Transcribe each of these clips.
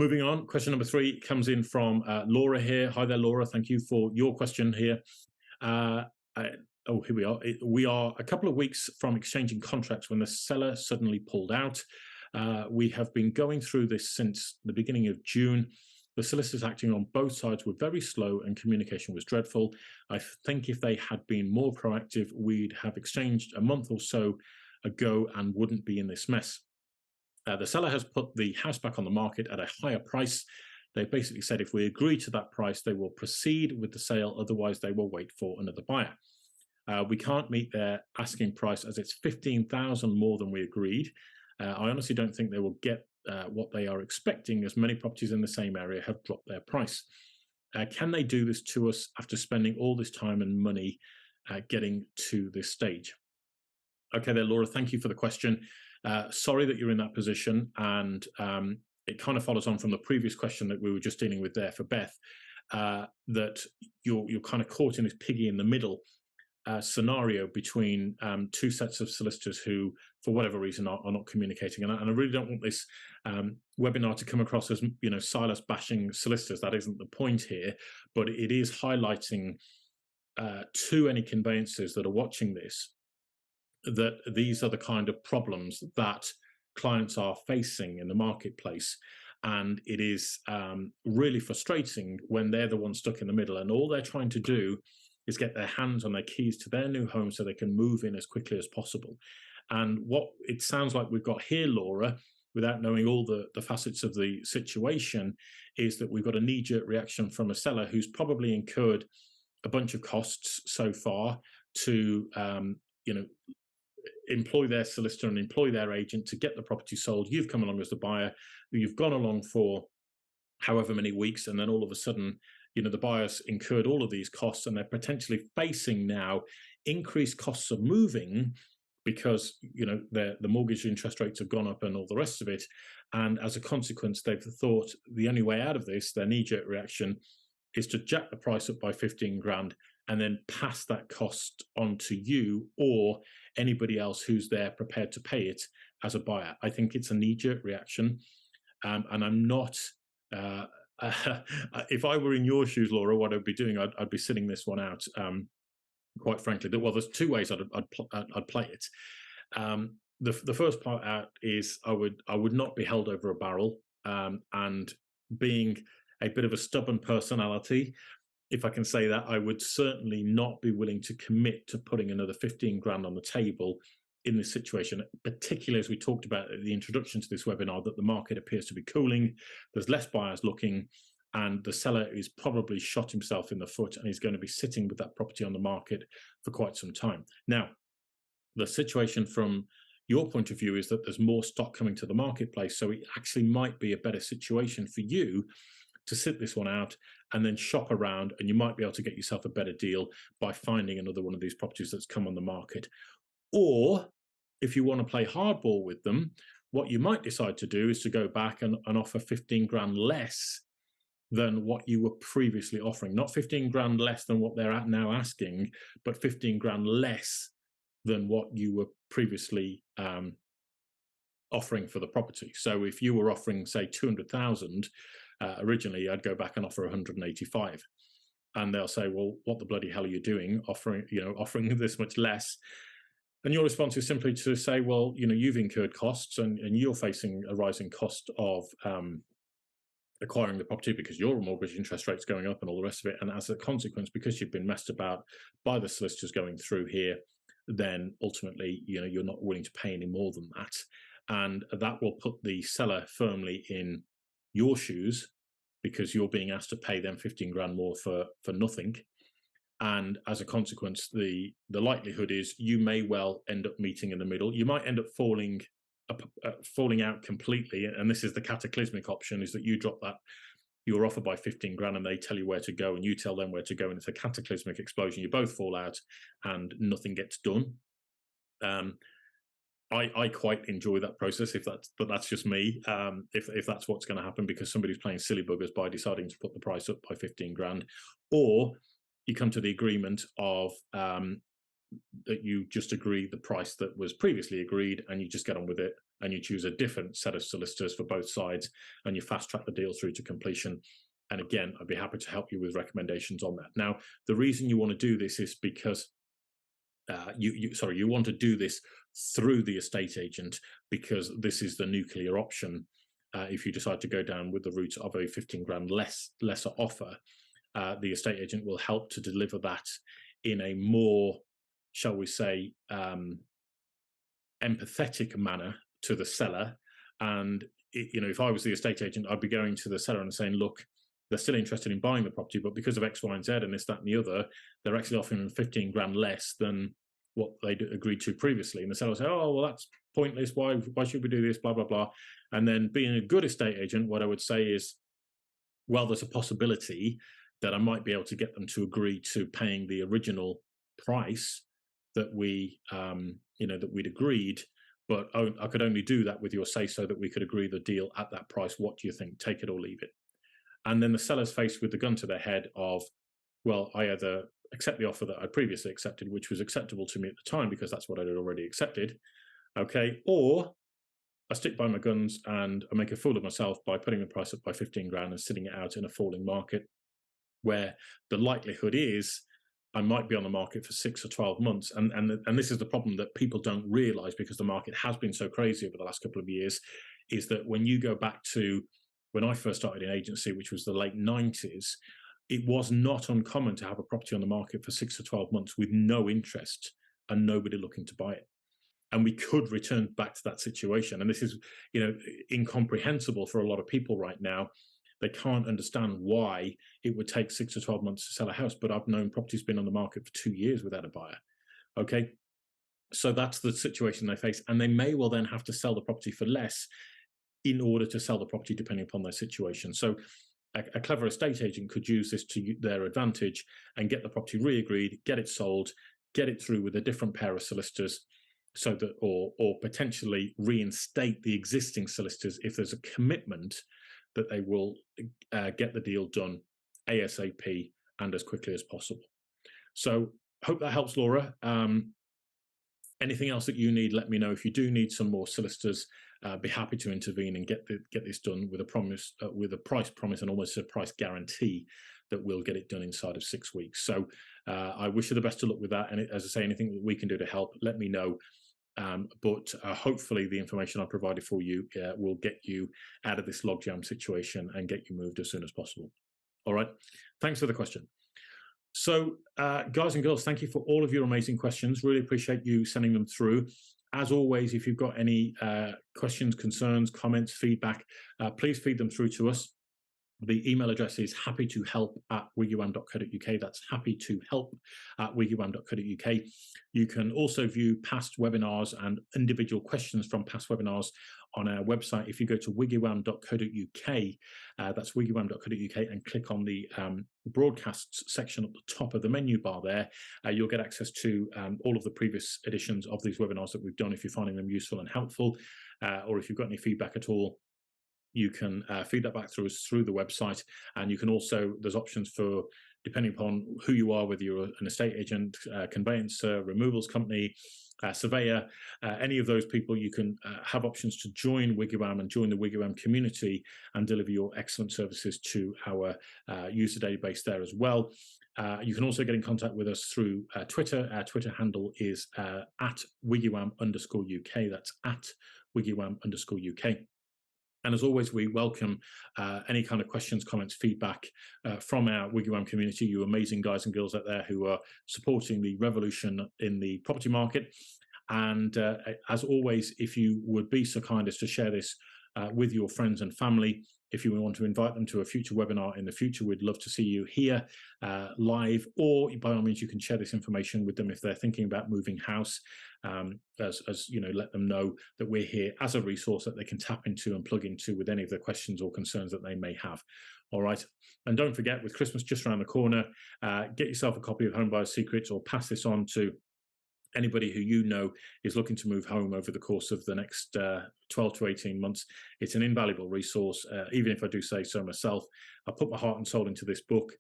moving on, question number 3 comes in from Laura here. Hi there, Laura. Thank you for your question here. Here we are. We are a couple of weeks from exchanging contracts when the seller suddenly pulled out. We have been going through this since the beginning of June. The solicitors acting on both sides were very slow and communication was dreadful. I think if they had been more proactive, we'd have exchanged a month or so ago and wouldn't be in this mess. The seller has put the house back on the market at a higher price. They basically said if we agree to that price, they will proceed with the sale. Otherwise, they will wait for another buyer. We can't meet their asking price as it's $15,000 more than we agreed. I honestly don't think they will get what they are expecting, as many properties in the same area have dropped their price. Can they do this to us after spending all this time and money getting to this stage? Okay there, Laura, thank you for the question. Sorry that you're in that position, and it kind of follows on from the previous question that we were just dealing with there for Beth, that you're kind of caught in this piggy in the middle scenario between two sets of solicitors who, for whatever reason, are not communicating. And I really don't want this webinar to come across as, silos bashing solicitors. That isn't the point here, but it is highlighting to any conveyancers that are watching this that these are the kind of problems that clients are facing in the marketplace. And it is really frustrating when they're the ones stuck in the middle and all they're trying to do is get their hands on their keys to their new home so they can move in as quickly as possible. And what it sounds like we've got here, Laura, without knowing all the facets of the situation, is that we've got a knee-jerk reaction from a seller who's probably incurred a bunch of costs so far to, employ their solicitor and employ their agent to get the property sold. You've come along as the buyer, you've gone along for however many weeks, and then all of a sudden, the buyers incurred all of these costs and they're potentially facing now increased costs of moving because, the mortgage interest rates have gone up and all the rest of it. And as a consequence, they've thought the only way out of this, their knee-jerk reaction, is to jack the price up by 15 grand and then pass that cost on to you or anybody else who's there prepared to pay it as a buyer. I think it's a knee-jerk reaction. And I'm not... if I were in your shoes, Laura, what I'd be doing, I'd be sitting this one out. Quite frankly, well, there's two ways I'd play it. The first part out is I would not be held over a barrel, and being a bit of a stubborn personality, if I can say that, I would certainly not be willing to commit to putting another 15 grand on the table in this situation, particularly as we talked about at the introduction to this webinar, that the market appears to be cooling, there's less buyers looking, and the seller is probably shot himself in the foot and is going to be sitting with that property on the market for quite some time. Now, the situation from your point of view is that there's more stock coming to the marketplace, so it actually might be a better situation for you to sit this one out and then shop around, and you might be able to get yourself a better deal by finding another one of these properties that's come on the market. Or if you want to play hardball with them, what you might decide to do is to go back and offer 15 grand less than what you were previously offering. Not 15 grand less than what they're at now asking, but 15 grand less than what you were previously offering for the property. So if you were offering, say, 200,000 originally, I'd go back and offer 185. And they'll say, well, what the bloody hell are you doing offering this much less? And your response is simply to say, well, you've incurred costs and you're facing a rising cost of acquiring the property because your mortgage interest rate's going up and all the rest of it. And as a consequence, because you've been messed about by the solicitors going through here, then ultimately, you're not willing to pay any more than that. And that will put the seller firmly in your shoes because you're being asked to pay them 15 grand more for nothing. And as a consequence, the likelihood is you may well end up meeting in the middle. You might end up falling out completely. And this is the cataclysmic option, is that you drop your offer by 15 grand and they tell you where to go and you tell them where to go. And it's a cataclysmic explosion. You both fall out and nothing gets done. I quite enjoy that process, but that's just me. If that's what's going to happen because somebody's playing silly buggers by deciding to put the price up by 15 grand, or you come to the agreement of that you just agree the price that was previously agreed and you just get on with it and you choose a different set of solicitors for both sides, and you fast track the deal through to completion. And again, I'd be happy to help you with recommendations on that. Now, the reason you want to do this is because you want to do this through the estate agent, because this is the nuclear option. If you decide to go down with the route of a 15 grand lesser offer, the estate agent will help to deliver that in a more, shall we say, empathetic manner to the seller. And if I was the estate agent, I'd be going to the seller and saying, look, they're still interested in buying the property, but because of X, Y, and Z and this, that, and the other, they're actually offering them 15 grand less than what they'd agreed to previously. And the seller will say, oh, well, that's pointless. Why should we do this? Blah, blah, blah. And then being a good estate agent, what I would say is, well, there's a possibility that I might be able to get them to agree to paying the original price that we, that we'd agreed, but I could only do that with your say so that we could agree the deal at that price. What do you think? Take it or leave it. And then the seller's faced with the gun to their head of, well, I either accept the offer that I previously accepted, which was acceptable to me at the time because that's what I'd already accepted, okay, or I stick by my guns and I make a fool of myself by putting the price up by 15 grand and sitting it out in a falling market, where the likelihood is I might be on the market for 6 or 12 months. And this is the problem that people don't realize, because the market has been so crazy over the last couple of years, is that when you go back to when I first started in agency, which was the late 90s, it was not uncommon to have a property on the market for 6 or 12 months with no interest and nobody looking to buy it. And we could return back to that situation. And this is, incomprehensible for a lot of people right now. They can't understand why it would take 6 or 12 months to sell a house. But I've known properties been on the market for 2 years without a buyer. Okay. So that's the situation they face. And they may well then have to sell the property for less in order to sell the property, depending upon their situation. So a clever estate agent could use this to their advantage and get the property re-agreed, get it sold, get it through with a different pair of solicitors, so that, or potentially reinstate the existing solicitors if there's a commitment that they will get the deal done ASAP and as quickly as possible. So hope that helps, Laura. Anything else that you need, let me know. If you do need some more solicitors, be happy to intervene and get this done with a promise, with a price promise and almost a price guarantee that we'll get it done inside of 6 weeks. So I wish you the best of luck with that. And as I say, anything that we can do to help, let me know. But hopefully the information I provided for you will get you out of this logjam situation and get you moved as soon as possible. All right. Thanks for the question. So guys and girls, thank you for all of your amazing questions. Really appreciate you sending them through. As always, if you've got any questions, concerns, comments, feedback, please feed them through to us. The email address is happytohelp@wiggywam.co.uk. That's happytohelp@wiggywam.co.uk. You can also view past webinars and individual questions from past webinars on our website. If you go to wiggywam.co.uk, that's wiggywam.co.uk, and click on the broadcasts section at the top of the menu bar there, you'll get access to all of the previous editions of these webinars that we've done if you're finding them useful and helpful, or if you've got any feedback at all. You can feed that back through us through the website, and you can also, there's options for, depending upon who you are, whether you're an estate agent, conveyancer, removals company, surveyor, any of those people, you can have options to join WiggyWam and join the WiggyWam community and deliver your excellent services to our user database there as well. You can also get in contact with us through Twitter. Our Twitter handle is at WiggyWam_UK. That's at WiggyWam_UK. And as always, we welcome any kind of questions, comments, feedback from our WiggyWam community, you amazing guys and girls out there who are supporting the revolution in the property market. And as always, if you would be so kind as to share this with your friends and family, if you want to invite them to a future webinar in the future, we'd love to see you here live, or by all means, you can share this information with them if they're thinking about moving house. As you know, let them know that we're here as a resource that they can tap into and plug into with any of the questions or concerns that they may have. All right. And don't forget, with Christmas just around the corner, get yourself a copy of Home Buyer's Secrets, or pass this on to anybody who you know is looking to move home over the course of the next 12 to 18 months. It's an invaluable resource. Even if I do say so myself, I put my heart and soul into this book.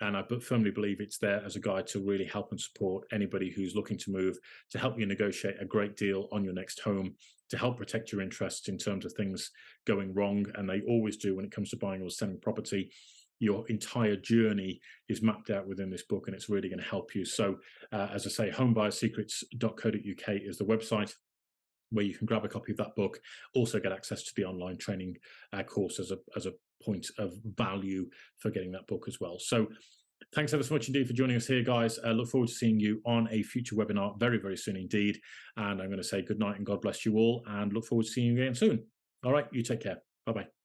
And I firmly believe it's there as a guide to really help and support anybody who's looking to move, to help you negotiate a great deal on your next home, to help protect your interests in terms of things going wrong. And they always do when it comes to buying or selling property. Your entire journey is mapped out within this book, and it's really going to help you. So, as I say, homebuyerssecrets.co.uk is the website where you can grab a copy of that book, also get access to the online training course as a point of value for getting that book as well. So thanks ever so much indeed for joining us here, guys. I look forward to seeing you on a future webinar very, very soon indeed. And I'm going to say good night and God bless you all, and look forward to seeing you again soon. All right, you take care. Bye-bye.